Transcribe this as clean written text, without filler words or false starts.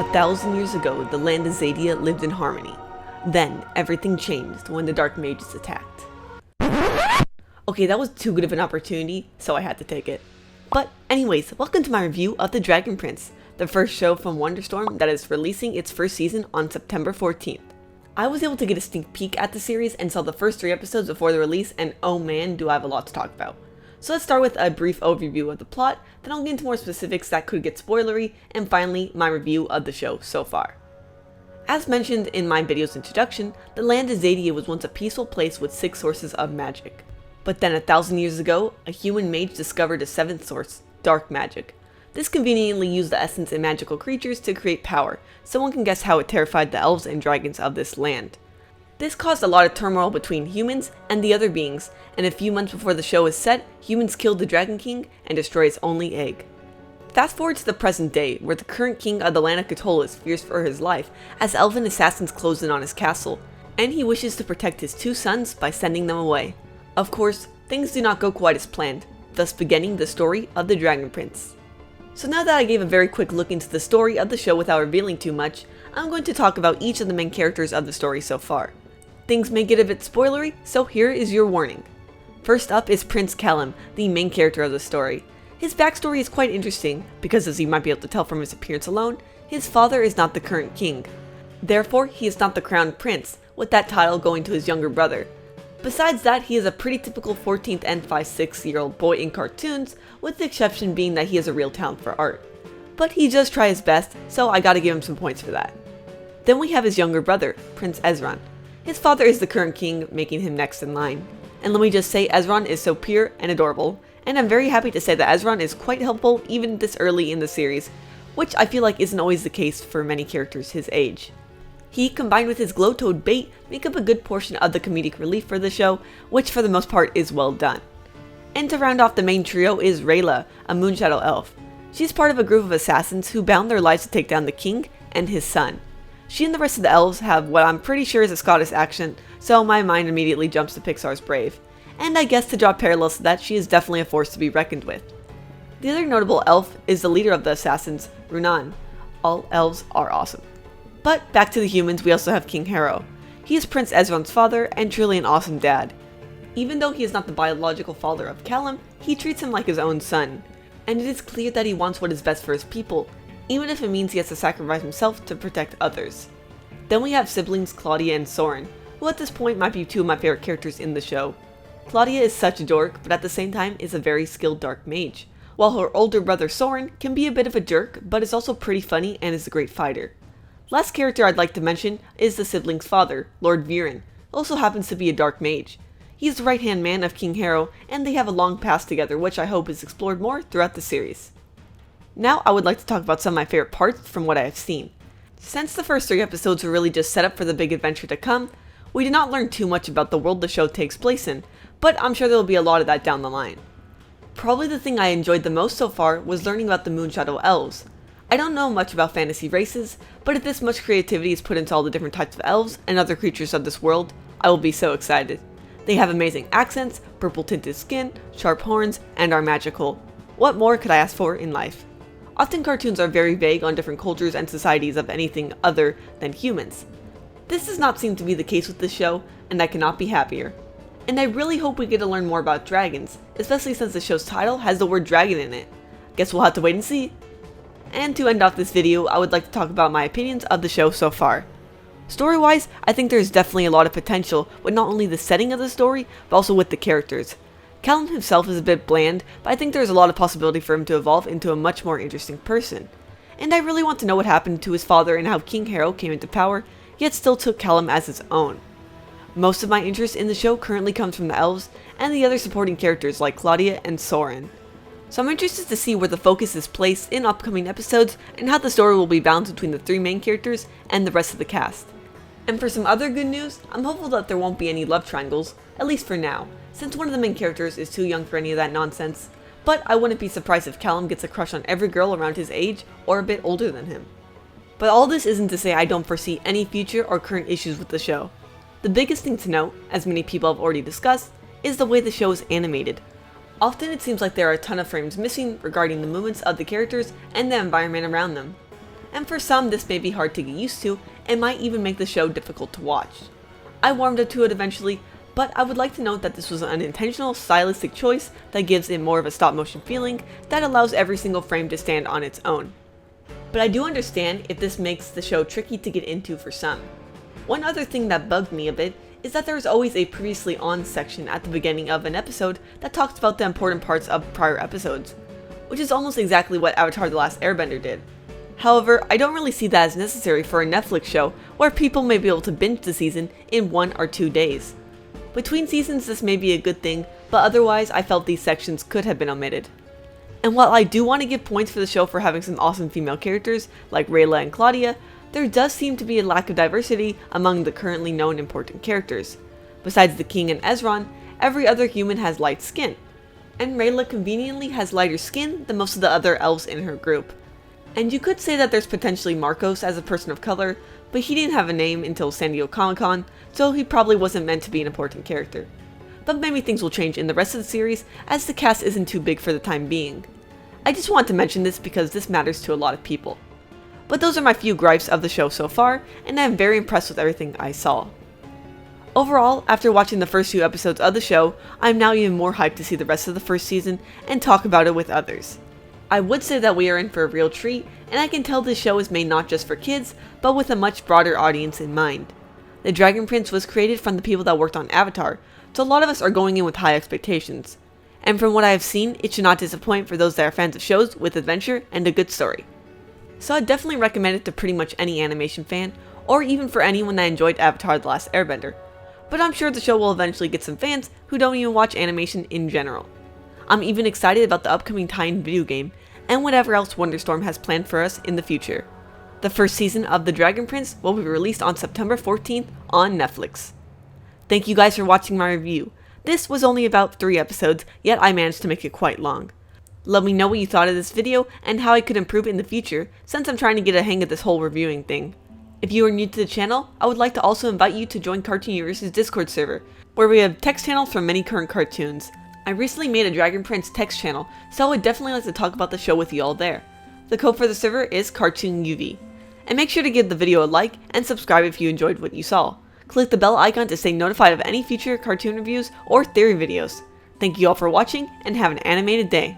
1,000 years ago, the land of Xadia lived in harmony. Then, everything changed when the Dark Mages attacked. Okay, that was too good of an opportunity, so I had to take it. But anyways, welcome to my review of The Dragon Prince, the first show from Wonderstorm that is releasing its first season on September 14th. I was able to get a sneak peek at the series and saw the first 3 episodes before the release, and oh man, do I have a lot to talk about. So let's start with a brief overview of the plot, then I'll get into more specifics that could get spoilery, and finally, my review of the show so far. As mentioned in my video's introduction, the land of Xadia was once a peaceful place with 6 sources of magic. But then 1,000 years ago, a human mage discovered a 7th source, dark magic. This conveniently used the essence in magical creatures to create power, so one can guess how it terrified the elves and dragons of this land. This caused a lot of turmoil between humans and the other beings, and a few months before the show is set, humans killed the Dragon King and destroy his only egg. Fast forward to the present day, where the current king of the land of Cthulhu fears for his life as elven assassins close in on his castle, and he wishes to protect his 2 sons by sending them away. Of course, things do not go quite as planned, thus beginning the story of the Dragon Prince. So now that I gave a very quick look into the story of the show without revealing too much, I'm going to talk about each of the main characters of the story so far. Things may get a bit spoilery, so here is your warning. First up is Prince Callum, the main character of the story. His backstory is quite interesting, because as you might be able to tell from his appearance alone, his father is not the current king. Therefore, he is not the crowned prince, with that title going to his younger brother. Besides that, he is a pretty typical 14th and 5-6-year-old boy in cartoons, with the exception being that he has a real talent for art. But he does try his best, so I gotta give him some points for that. Then we have his younger brother, Prince Ezra. His father is the current king, making him next in line. And let me just say, Ezra is so pure and adorable, and I'm very happy to say that Ezra is quite helpful even this early in the series, which I feel like isn't always the case for many characters his age. He, combined with his glow-toed bait, make up a good portion of the comedic relief for the show, which for the most part is well done. And to round off the main trio is Raela, a Moonshadow elf. She's part of a group of assassins who bound their lives to take down the king and his son. She and the rest of the elves have what I'm pretty sure is a Scottish accent, so my mind immediately jumps to Pixar's Brave. And I guess to draw parallels to that, she is definitely a force to be reckoned with. The other notable elf is the leader of the assassins, Runan. All elves are awesome. But back to the humans, we also have King Harrow. He is Prince Ezra's father and truly an awesome dad. Even though he is not the biological father of Callum, he treats him like his own son. And it is clear that he wants what is best for his people, even if it means he has to sacrifice himself to protect others. Then we have siblings Claudia and Sauron, who at this point might be 2 of my favorite characters in the show. Claudia is such a dork, but at the same time is a very skilled dark mage, while her older brother Sauron can be a bit of a jerk, but is also pretty funny and is a great fighter. Last character I'd like to mention is the siblings' father, Lord Viren, who also happens to be a dark mage. He's the right-hand man of King Harrow, and they have a long past together, which I hope is explored more throughout the series. Now I would like to talk about some of my favorite parts from what I have seen. Since the first 3 episodes were really just set up for the big adventure to come, we did not learn too much about the world the show takes place in, but I'm sure there will be a lot of that down the line. Probably the thing I enjoyed the most so far was learning about the Moonshadow elves. I don't know much about fantasy races, but if this much creativity is put into all the different types of elves and other creatures of this world, I will be so excited. They have amazing accents, purple tinted skin, sharp horns, and are magical. What more could I ask for in life? Often cartoons are very vague on different cultures and societies of anything other than humans. This does not seem to be the case with this show, and I cannot be happier. And I really hope we get to learn more about dragons, especially since the show's title has the word dragon in it. Guess we'll have to wait and see. And to end off this video, I would like to talk about my opinions of the show so far. Story-wise, I think there's definitely a lot of potential with not only the setting of the story, but also with the characters. Callum himself is a bit bland, but I think there's a lot of possibility for him to evolve into a much more interesting person. And I really want to know what happened to his father and how King Harrow came into power, yet still took Callum as his own. Most of my interest in the show currently comes from the elves and the other supporting characters like Claudia and Sauron. So I'm interested to see where the focus is placed in upcoming episodes and how the story will be balanced between the 3 main characters and the rest of the cast. And for some other good news, I'm hopeful that there won't be any love triangles, at least for now, since one of the main characters is too young for any of that nonsense, but I wouldn't be surprised if Callum gets a crush on every girl around his age or a bit older than him. But all this isn't to say I don't foresee any future or current issues with the show. The biggest thing to note, as many people have already discussed, is the way the show is animated. Often it seems like there are a ton of frames missing regarding the movements of the characters and the environment around them. and for some this may be hard to get used to and might even make the show difficult to watch. I warmed up to it eventually, but I would like to note that this was an intentional stylistic choice that gives it more of a stop motion feeling that allows every single frame to stand on its own. But I do understand if this makes the show tricky to get into for some. One other thing that bugged me a bit is that there is always a previously on section at the beginning of an episode that talks about the important parts of prior episodes, which is almost exactly what Avatar: The Last Airbender did. However, I don't really see that as necessary for a Netflix show where people may be able to binge the season in 1 or 2 days. Between seasons this may be a good thing, but otherwise I felt these sections could have been omitted. And while I do want to give points for the show for having some awesome female characters like Raela and Claudia, there does seem to be a lack of diversity among the currently known important characters. Besides the king and Ezra, every other human has light skin, and Raela conveniently has lighter skin than most of the other elves in her group. And you could say that there's potentially Marcos as a person of color, but he didn't have a name until San Diego Comic-Con, so he probably wasn't meant to be an important character. But maybe things will change in the rest of the series, as the cast isn't too big for the time being. I just want to mention this because this matters to a lot of people. But those are my few gripes of the show so far, and I am very impressed with everything I saw. Overall, after watching the first few episodes of the show, I am now even more hyped to see the rest of the first season and talk about it with others. I would say that we are in for a real treat, and I can tell this show is made not just for kids, but with a much broader audience in mind. The Dragon Prince was created from the people that worked on Avatar, so a lot of us are going in with high expectations. And from what I have seen, it should not disappoint for those that are fans of shows with adventure and a good story. So I'd definitely recommend it to pretty much any animation fan, or even for anyone that enjoyed Avatar: The Last Airbender. But I'm sure the show will eventually get some fans who don't even watch animation in general. I'm even excited about the upcoming tie-in video game, and whatever else Wonderstorm has planned for us in the future. The first season of The Dragon Prince will be released on September 14th on Netflix. Thank you guys for watching my review. This was only about 3 episodes, yet I managed to make it quite long. Let me know what you thought of this video and how I could improve it in the future, since I'm trying to get a hang of this whole reviewing thing. If you are new to the channel, I would like to also invite you to join Cartoon Universe's Discord server, where we have text channels from many current cartoons. I recently made a Dragon Prince text channel, so I would definitely like to talk about the show with you all there. The code for the server is CartoonUV. And make sure to give the video a like and subscribe if you enjoyed what you saw. Click the bell icon to stay notified of any future cartoon reviews or theory videos. Thank you all for watching and have an animated day.